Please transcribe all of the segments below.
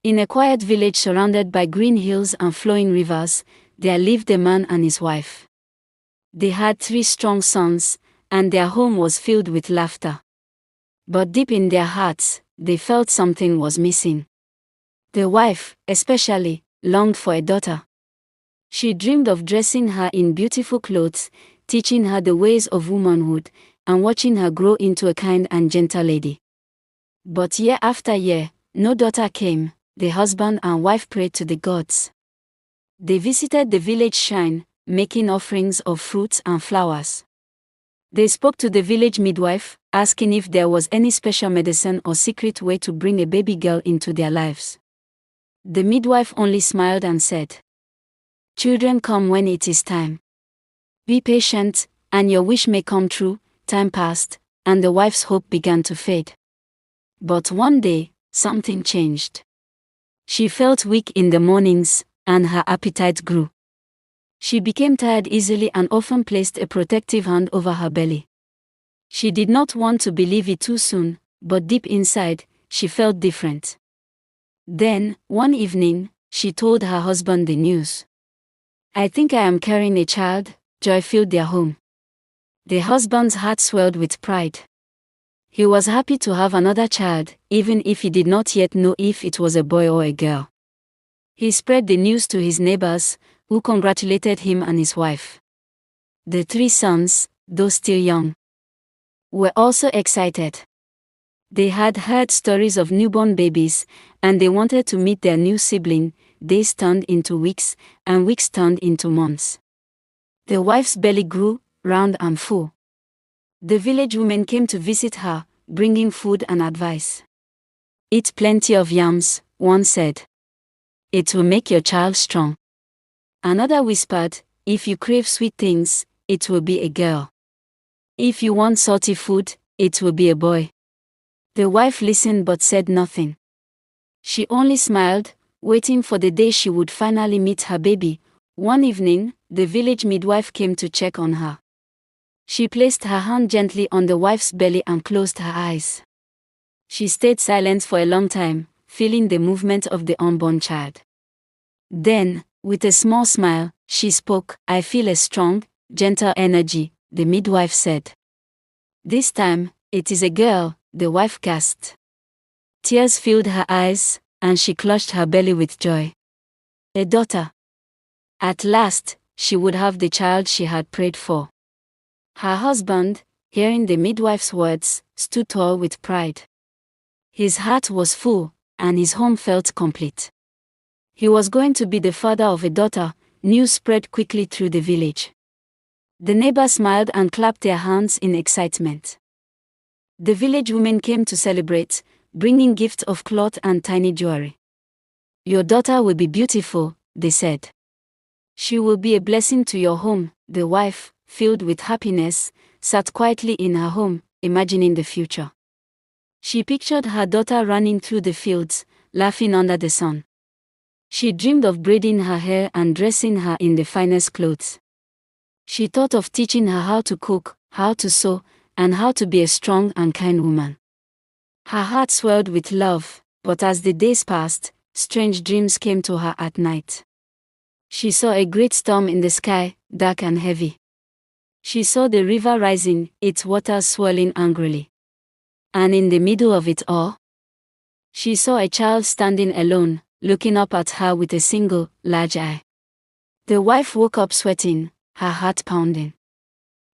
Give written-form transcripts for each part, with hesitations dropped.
In a quiet village surrounded by green hills and flowing rivers, there lived a man and his wife. They had 3 strong sons, and their home was filled with laughter. But deep in their hearts, they felt something was missing. The wife, especially, longed for a daughter. She dreamed of dressing her in beautiful clothes, teaching her the ways of womanhood, and watching her grow into a kind and gentle lady. But year after year, no daughter came. The husband and wife prayed to the gods. They visited the village shrine, making offerings of fruits and flowers. They spoke to the village midwife, asking if there was any special medicine or secret way to bring a baby girl into their lives. The midwife only smiled and said, "Children come when it is time. Be patient, and your wish may come true." Time passed, and the wife's hope began to fade. But one day, something changed. She felt weak in the mornings, and her appetite grew. She became tired easily and often placed a protective hand over her belly. She did not want to believe it too soon, but deep inside, she felt different. Then, one evening, she told her husband the news. "I think I am carrying a child." Joy filled their home. The husband's heart swelled with pride. He was happy to have another child, even if he did not yet know if it was a boy or a girl. He spread the news to his neighbors, who congratulated him and his wife. The 3 sons, though still young, were also excited. They had heard stories of newborn babies, and they wanted to meet their new sibling. Days turned into weeks, and weeks turned into months. The wife's belly grew, round and full. The village women came to visit her, bringing food and advice. "Eat plenty of yams," one said. "It will make your child strong." Another whispered, "If you crave sweet things, it will be a girl. If you want salty food, it will be a boy." The wife listened but said nothing. She only smiled, waiting for the day she would finally meet her baby. One evening, the village midwife came to check on her. She placed her hand gently on the wife's belly and closed her eyes. She stayed silent for a long time, feeling the movement of the unborn child. Then, with a small smile, she spoke. "I feel a strong, gentle energy," the midwife said. "This time, it is a girl," the wife gasped. Tears filled her eyes, and she clutched her belly with joy. A daughter. At last, she would have the child she had prayed for. Her husband, hearing the midwife's words, stood tall with pride. His heart was full, and his home felt complete. He was going to be the father of a daughter. News spread quickly through the village. The neighbors smiled and clapped their hands in excitement. The village women came to celebrate, bringing gifts of cloth and tiny jewelry. "Your daughter will be beautiful," they said. "She will be a blessing to your home." The wife, filled with happiness, sat quietly in her home, imagining the future. She pictured her daughter running through the fields, laughing under the sun. She dreamed of braiding her hair and dressing her in the finest clothes. She thought of teaching her how to cook, how to sew, and how to be a strong and kind woman. Her heart swelled with love, but as the days passed, strange dreams came to her at night. She saw a great storm in the sky, dark and heavy. She saw the river rising, its waters swirling angrily. And in the middle of it all, she saw a child standing alone, looking up at her with a single, large eye. The wife woke up sweating, her heart pounding.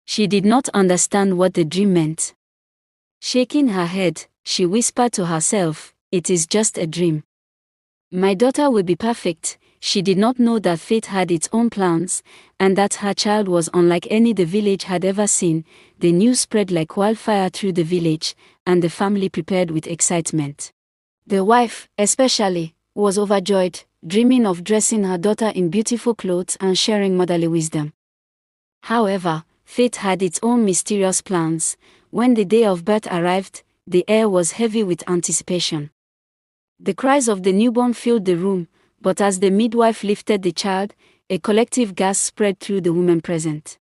She did not understand what the dream meant. Shaking her head, she whispered to herself, "It is just a dream. My daughter will be perfect." She did not know that fate had its own plans, and that her child was unlike any the village had ever seen. The news spread like wildfire through the village, and the family prepared with excitement. The wife, especially, was overjoyed, dreaming of dressing her daughter in beautiful clothes and sharing motherly wisdom. However, fate had its own mysterious plans. When the day of birth arrived, the air was heavy with anticipation. The cries of the newborn filled the room, but as the midwife lifted the child, a collective gasp spread through the women present.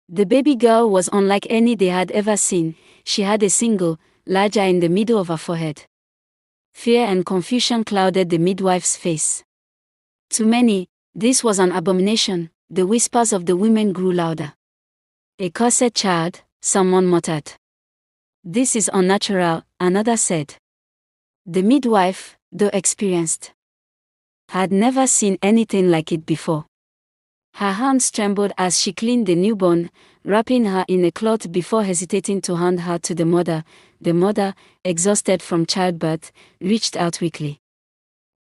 The baby girl was unlike any they had ever seen. She had a single, large eye in the middle of her forehead. Fear and confusion clouded the midwife's face. To many, this was an abomination. The whispers of the women grew louder. A cursed child, someone muttered. This is unnatural, another said. The midwife, though experienced, had never seen anything like it before. Her hands trembled as she cleaned the newborn, wrapping her in a cloth before hesitating to hand her to the mother. The mother, exhausted from childbirth, reached out weakly.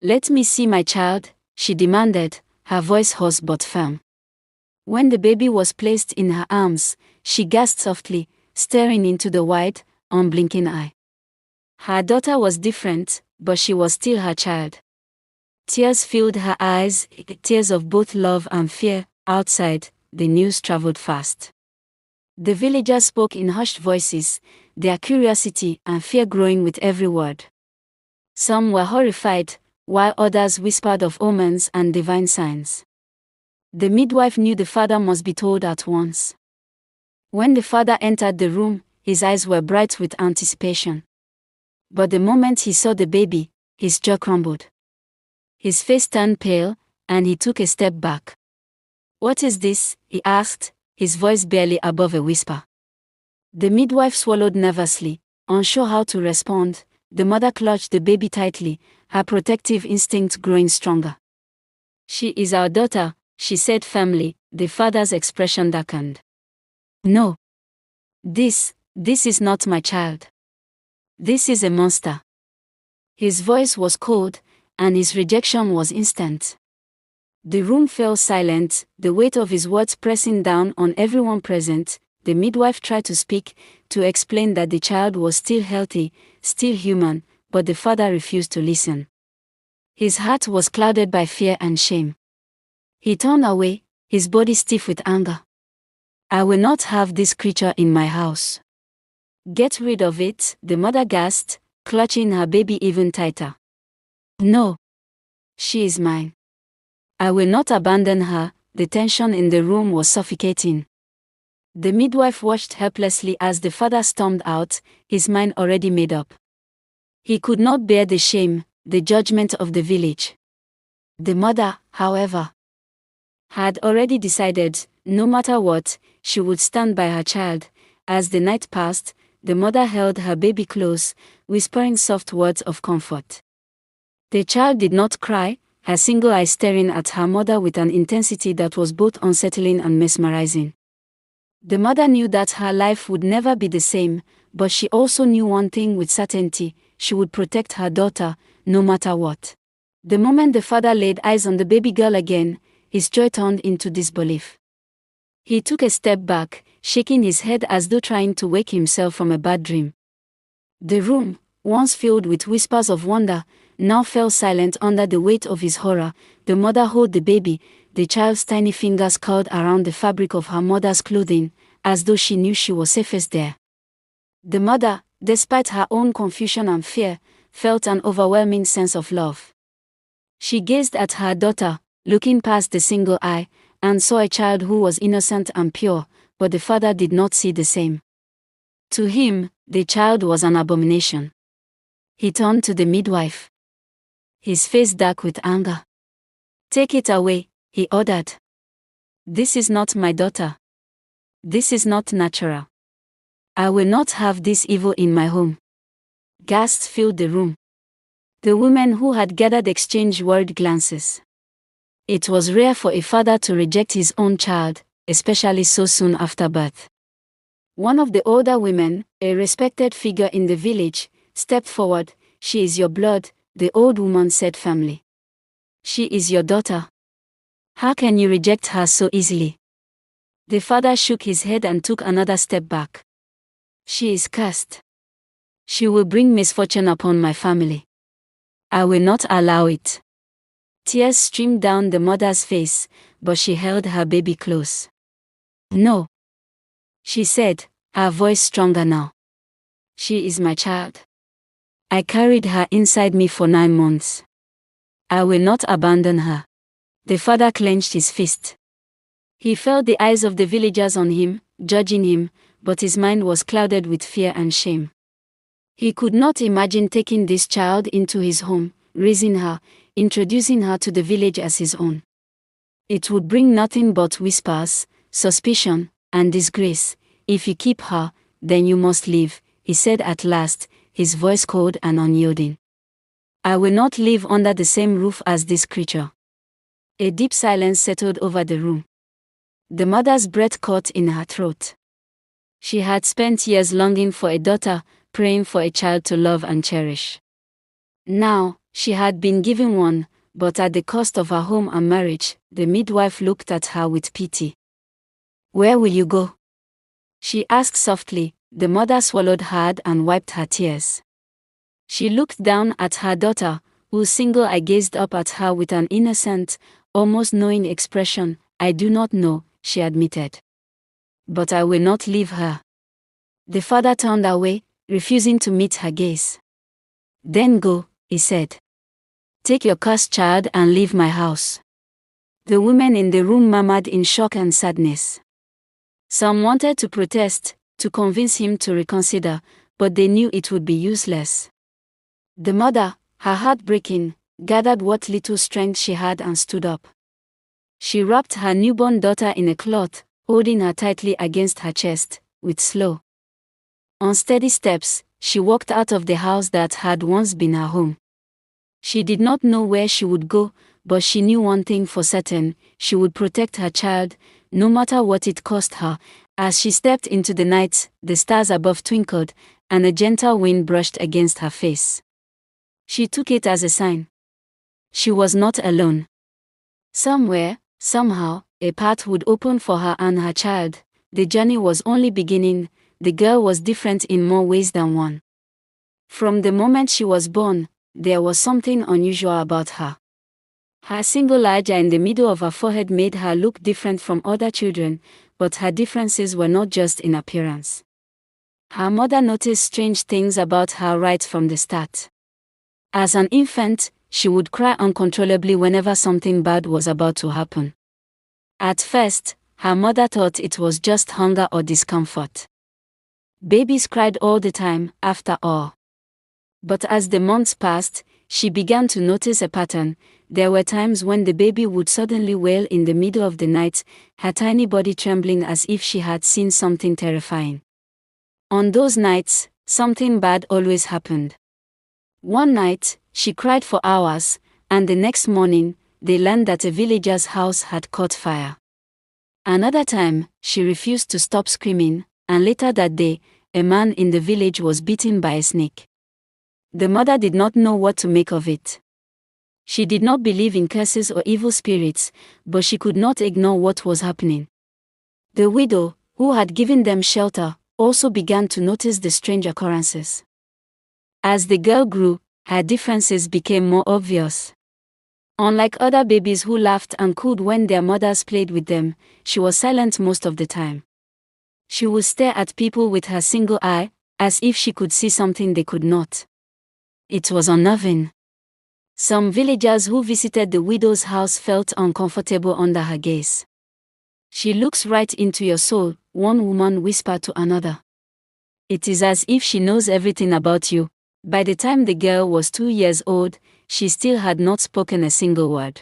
"Let me see my child," she demanded, her voice hoarse but firm. When the baby was placed in her arms, she gasped softly, staring into the wide, unblinking eye. Her daughter was different, but she was still her child. Tears filled her eyes, tears of both love and fear. Outside, the news traveled fast. The villagers spoke in hushed voices, their curiosity and fear growing with every word. Some were horrified, while others whispered of omens and divine signs. The midwife knew the father must be told at once. When the father entered the room, his eyes were bright with anticipation. But the moment he saw the baby, his jaw crumbled. His face turned pale, and he took a step back. "What is this?" he asked, his voice barely above a whisper. The midwife swallowed nervously, unsure how to respond. The mother clutched the baby tightly, her protective instinct growing stronger. "She is our daughter," she said firmly. The father's expression darkened. "No. This is not my child. This is a monster." His voice was cold, and his rejection was instant. The room fell silent, the weight of his words pressing down on everyone present. The midwife tried to speak, to explain that the child was still healthy, still human, but the father refused to listen. His heart was clouded by fear and shame. He turned away, his body stiff with anger. "I will not have this creature in my house." "Get rid of it," the mother gasped, clutching her baby even tighter. "No. She is mine. I will not abandon her." The tension in the room was suffocating. The midwife watched helplessly as the father stormed out, his mind already made up. He could not bear the shame, the judgment of the village. The mother, however, had already decided, no matter what, she would stand by her child. As the night passed, the mother held her baby close, whispering soft words of comfort. The child did not cry, her single eye staring at her mother with an intensity that was both unsettling and mesmerizing. The mother knew that her life would never be the same, but she also knew one thing with certainty: she would protect her daughter, no matter what. The moment the father laid eyes on the baby girl again, his joy turned into disbelief. He took a step back, shaking his head as though trying to wake himself from a bad dream. The room, once filled with whispers of wonder, now fell silent under the weight of his horror. The mother held the baby, the child's tiny fingers curled around the fabric of her mother's clothing, as though she knew she was safest there. The mother, despite her own confusion and fear, felt an overwhelming sense of love. She gazed at her daughter, looking past the single eye, and saw a child who was innocent and pure, but the father did not see the same. To him, the child was an abomination. He turned to the midwife, his face dark with anger. "Take it away," he ordered. "This is not my daughter. This is not natural. I will not have this evil in my home." Gasps filled the room. The women who had gathered exchanged worried glances. It was rare for a father to reject his own child, especially so soon after birth. One of the older women, a respected figure in the village, stepped forward. "She is your blood," the old woman said firmly. "She is your daughter. How can you reject her so easily?" The father shook his head and took another step back. "She is cursed. She will bring misfortune upon my family. I will not allow it." Tears streamed down the mother's face, but she held her baby close. "No," she said, her voice stronger now. "She is my child. I carried her inside me for 9 months. I will not abandon her." The father clenched his fist. He felt the eyes of the villagers on him, judging him, but his mind was clouded with fear and shame. He could not imagine taking this child into his home, raising her, introducing her to the village as his own. It would bring nothing but whispers, suspicion, and disgrace. If you keep her, then you must leave, he said at last, his voice cold and unyielding. I will not live under the same roof as this creature. A deep silence settled over the room. The mother's breath caught in her throat. She had spent years longing for a daughter, praying for a child to love and cherish. Now, she had been given one, but at the cost of her home and marriage. The midwife looked at her with pity. Where will you go? She asked softly. The mother swallowed hard and wiped her tears. She looked down at her daughter, whose single eye gazed up at her with an innocent, almost knowing expression. I do not know, she admitted. But I will not leave her. The father turned away, refusing to meet her gaze. Then go, he said. Take your cursed child and leave my house. The women in the room murmured in shock and sadness. Some wanted to protest, to convince him to reconsider, but they knew it would be useless. The mother, her heart breaking, gathered what little strength she had and stood up. She wrapped her newborn daughter in a cloth, holding her tightly against her chest, with slow, unsteady steps. She walked out of the house that had once been her home. She did not know where she would go, but she knew one thing for certain: she would protect her child, no matter what it cost her. As she stepped into the night, the stars above twinkled, and a gentle wind brushed against her face. She took it as a sign. She was not alone. Somewhere, somehow, a path would open for her and her child. The journey was only beginning. The girl was different in more ways than one. From the moment she was born, there was something unusual about her. Her single large eye in the middle of her forehead made her look different from other children, but her differences were not just in appearance. Her mother noticed strange things about her right from the start. As an infant, she would cry uncontrollably whenever something bad was about to happen. At first, her mother thought it was just hunger or discomfort. Babies cried all the time, after all. But as the months passed, she began to notice a pattern. There were times when the baby would suddenly wail in the middle of the night, her tiny body trembling as if she had seen something terrifying. On those nights, something bad always happened. One night, she cried for hours, and the next morning, they learned that a villager's house had caught fire. Another time, she refused to stop screaming, and later that day, a man in the village was bitten by a snake. The mother did not know what to make of it. She did not believe in curses or evil spirits, but she could not ignore what was happening. The widow, who had given them shelter, also began to notice the strange occurrences. As the girl grew, her differences became more obvious. Unlike other babies who laughed and cooed when their mothers played with them, she was silent most of the time. She would stare at people with her single eye, as if she could see something they could not. It was unnerving. Some villagers who visited the widow's house felt uncomfortable under her gaze. She looks right into your soul, one woman whispered to another. It is as if she knows everything about you. By the time the girl was 2 years old, she still had not spoken a single word.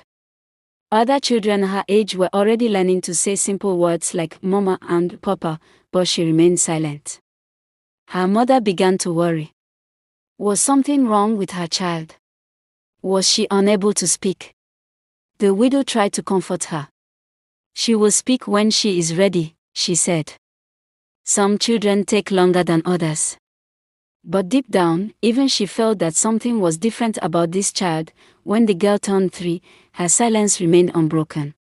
Other children her age were already learning to say simple words like mama and papa, but she remained silent. Her mother began to worry. Was something wrong with her child? Was she unable to speak? The widow tried to comfort her. She will speak when she is ready, she said. Some children take longer than others. But deep down, even she felt that something was different about this child. When the girl turned 3, her silence remained unbroken.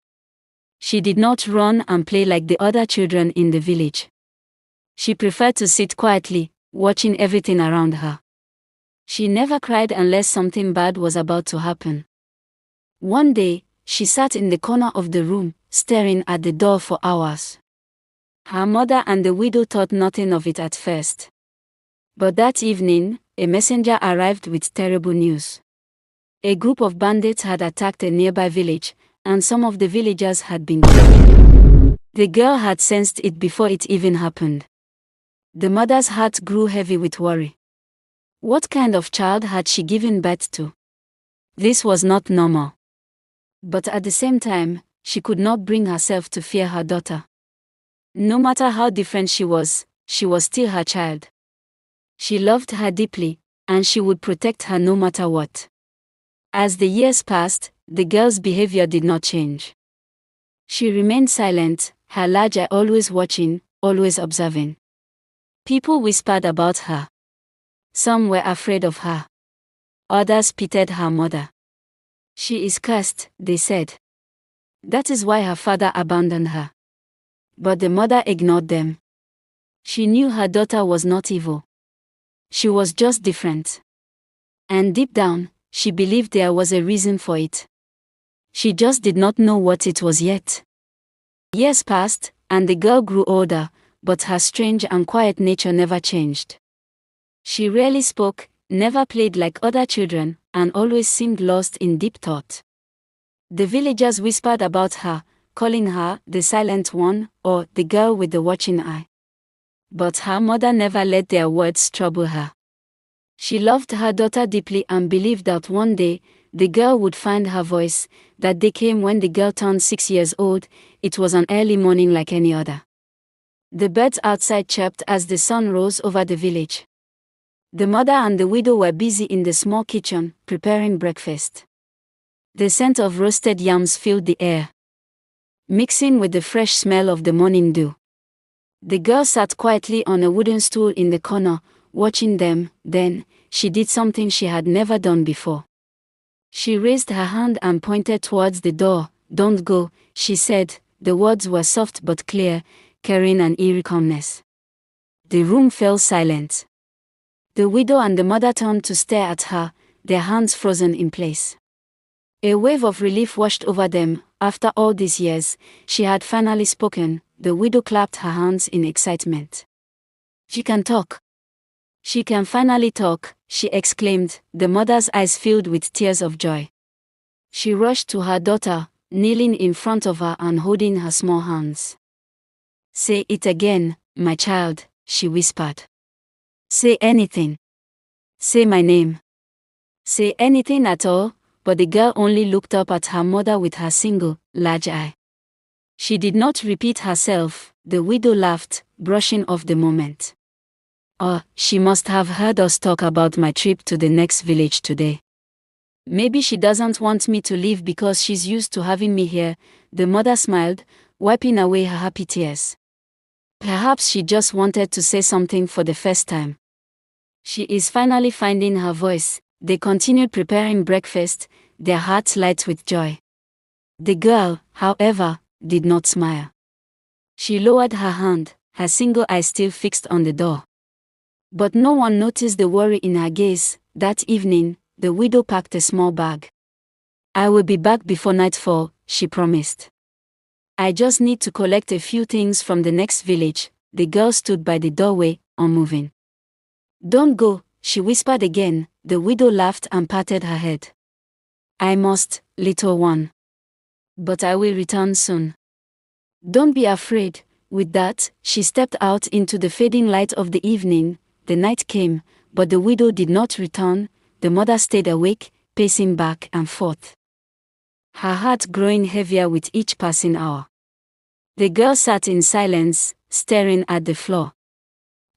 She did not run and play like the other children in the village. She preferred to sit quietly, watching everything around her. She never cried unless something bad was about to happen. One day, she sat in the corner of the room, staring at the door for hours. Her mother and the widow thought nothing of it at first. But that evening, a messenger arrived with terrible news. A group of bandits had attacked a nearby village, and some of the villagers had been killed. The girl had sensed it before it even happened. The mother's heart grew heavy with worry. What kind of child had she given birth to? This was not normal. But at the same time, she could not bring herself to fear her daughter. No matter how different she was still her child. She loved her deeply, and she would protect her no matter what. As the years passed, the girl's behavior did not change. She remained silent, her large eye always watching, always observing. People whispered about her. Some were afraid of her. Others pitied her mother. She is cursed, they said. That is why her father abandoned her. But the mother ignored them. She knew her daughter was not evil. She was just different. And deep down, she believed there was a reason for it. She just did not know what it was yet. Years passed, and the girl grew older, but her strange and quiet nature never changed. She rarely spoke, never played like other children, and always seemed lost in deep thought. The villagers whispered about her, calling her the silent one or the girl with the watching eye. But her mother never let their words trouble her. She loved her daughter deeply and believed that one day, the girl would find her voice. That day came when the girl turned 6 years old. It was an early morning like any other. The birds outside chirped as the sun rose over the village. The mother and the widow were busy in the small kitchen, preparing breakfast. The scent of roasted yams filled the air, mixing with the fresh smell of the morning dew. The girl sat quietly on a wooden stool in the corner, watching them. Then, she did something she had never done before. She raised her hand and pointed towards the door. "Don't go," she said. The words were soft but clear, carrying an eerie calmness. The room fell silent. The widow and the mother turned to stare at her, their hands frozen in place. A wave of relief washed over them. After all these years, she had finally spoken. The widow clapped her hands in excitement. "She can talk. She can finally talk," she exclaimed, the mother's eyes filled with tears of joy. She rushed to her daughter, kneeling in front of her and holding her small hands. "Say it again, my child," she whispered. "Say anything. Say my name. Say anything at all." But the girl only looked up at her mother with her single, large eye. She did not repeat herself. The widow laughed, brushing off the moment. "Oh, she must have heard us talk about my trip to the next village today. Maybe she doesn't want me to leave because she's used to having me here." The mother smiled, wiping away her happy tears. Perhaps she just wanted to say something for the first time. She is finally finding her voice. They continued preparing breakfast, their hearts light with joy. The girl, however, did not smile. She lowered her hand, her single eye still fixed on the door. But no one noticed the worry in her gaze. That evening, the widow packed a small bag. "I will be back before nightfall," she promised. "I just need to collect a few things from the next village." The girl stood by the doorway, unmoving. "Don't go," she whispered again. The widow laughed and patted her head. "I must, little one. But I will return soon. Don't be afraid." With that, she stepped out into the fading light of the evening. The night came, but the widow did not return. The mother stayed awake, pacing back and forth, her heart growing heavier with each passing hour. The girl sat in silence, staring at the floor.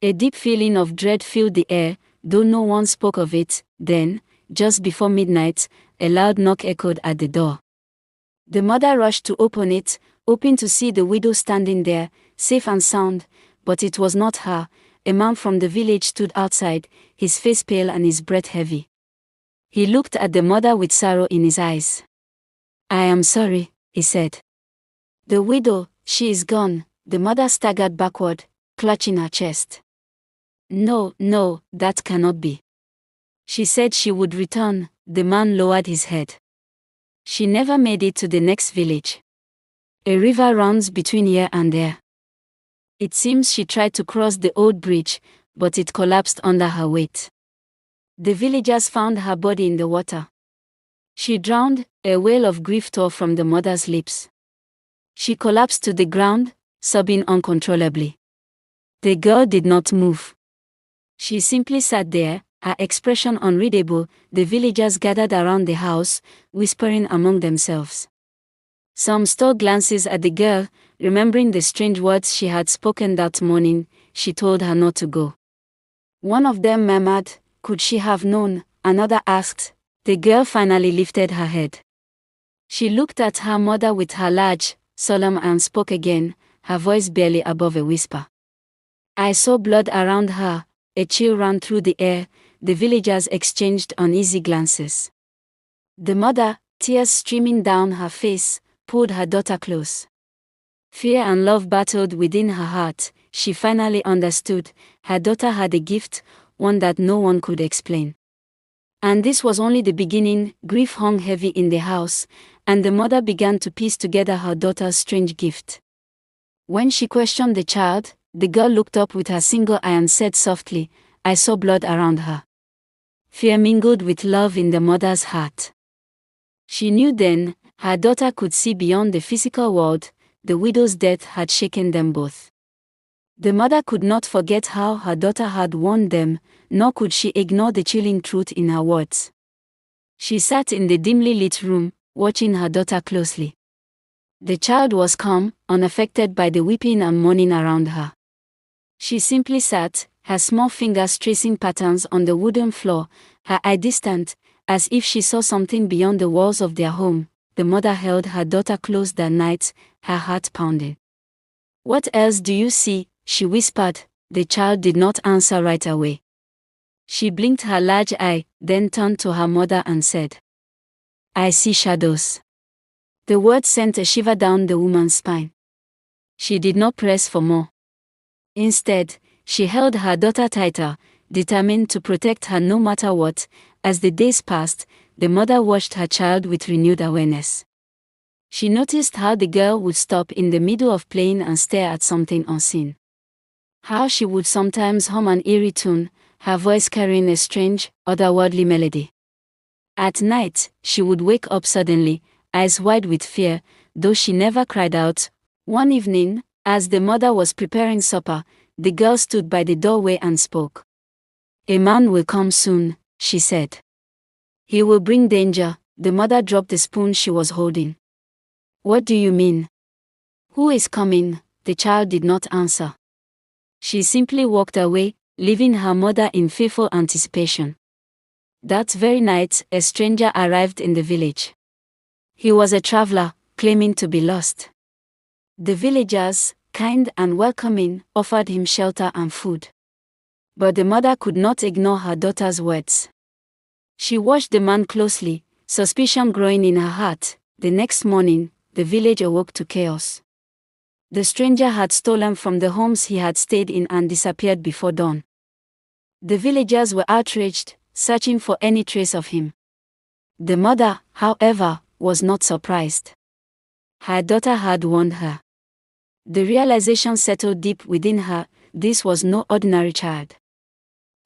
A deep feeling of dread filled the air, though no one spoke of it. Then, just before midnight, a loud knock echoed at the door. The mother rushed to open it, hoping to see the widow standing there, safe and sound, but it was not her. A man from the village stood outside, his face pale and his breath heavy. He looked at the mother with sorrow in his eyes. "I am sorry," he said. "The widow, she is gone." The mother staggered backward, clutching her chest. No, that cannot be. She said she would return." The man lowered his head. "She never made it to the next village. A river runs between here and there. It seems she tried to cross the old bridge, but it collapsed under her weight. The villagers found her body in the water. She drowned." A wail of grief tore from the mother's lips. She collapsed to the ground, sobbing uncontrollably. The girl did not move. She simply sat there, her expression unreadable. The villagers gathered around the house, whispering among themselves. Some stole glances at the girl, remembering the strange words she had spoken that morning. She told her not to go. One of them murmured, "Could she have known?" Another asked. The girl finally lifted her head. She looked at her mother with her large, solemn and spoke again, her voice barely above a whisper. I saw blood around her. A chill ran through the air. The villagers exchanged uneasy glances. The mother, tears streaming down her face, pulled her daughter close. Fear and love battled within her heart. She finally understood. Her daughter had a gift, one that no one could explain. And this was only the beginning. Grief hung heavy in the house, and the mother began to piece together her daughter's strange gift. When she questioned the child, the girl looked up with her single eye and said softly, "I saw blood around her." Fear mingled with love in the mother's heart. She knew then, her daughter could see beyond the physical world. The widow's death had shaken them both. The mother could not forget how her daughter had warned them, nor could she ignore the chilling truth in her words. She sat in the dimly lit room, watching her daughter closely. The child was calm, unaffected by the weeping and mourning around her. She simply sat, her small fingers tracing patterns on the wooden floor, her eye distant, as if she saw something beyond the walls of their home. The mother held her daughter close that night, her heart pounding. "What else do you see?" she whispered. The child did not answer right away. She blinked her large eye, then turned to her mother and said, "I see shadows." The word sent a shiver down the woman's spine. She did not press for more. Instead, she held her daughter tighter, determined to protect her no matter what. As the days passed, the mother watched her child with renewed awareness. She noticed how the girl would stop in the middle of playing and stare at something unseen. How she would sometimes hum an eerie tune, her voice carrying a strange, otherworldly melody. At night, she would wake up suddenly, eyes wide with fear, though she never cried out. One evening, as the mother was preparing supper, the girl stood by the doorway and spoke. "A man will come soon," she said. "He will bring danger." The mother dropped the spoon she was holding. "What do you mean? Who is coming?" The child did not answer. She simply walked away, leaving her mother in fearful anticipation. That very night, a stranger arrived in the village. He was a traveler, claiming to be lost. The villagers, kind and welcoming, offered him shelter and food. But the mother could not ignore her daughter's words. She watched the man closely, suspicion growing in her heart. The next morning, the village awoke to chaos. The stranger had stolen from the homes he had stayed in and disappeared before dawn. The villagers were outraged, searching for any trace of him. The mother, however, was not surprised. Her daughter had warned her. The realization settled deep within her. This was no ordinary child.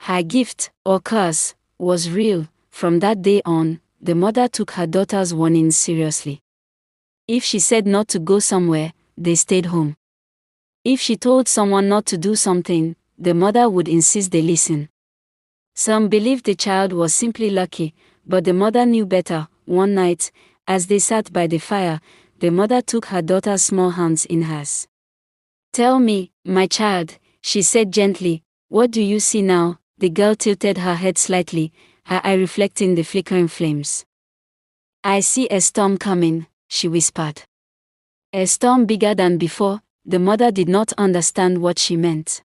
Her gift, or curse, was real. From that day on, the mother took her daughter's warnings seriously. If she said not to go somewhere, they stayed home. If she told someone not to do something, the mother would insist they listen. Some believed the child was simply lucky, but the mother knew better. One night, as they sat by the fire, the mother took her daughter's small hands in hers. "Tell me, my child," she said gently, "what do you see now?" The girl tilted her head slightly, her eye reflecting the flickering flames. "I see a storm coming," she whispered. A storm bigger than before. The mother did not understand what she meant.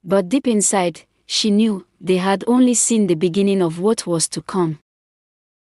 But deep inside, she knew they had only seen the beginning of what was to come.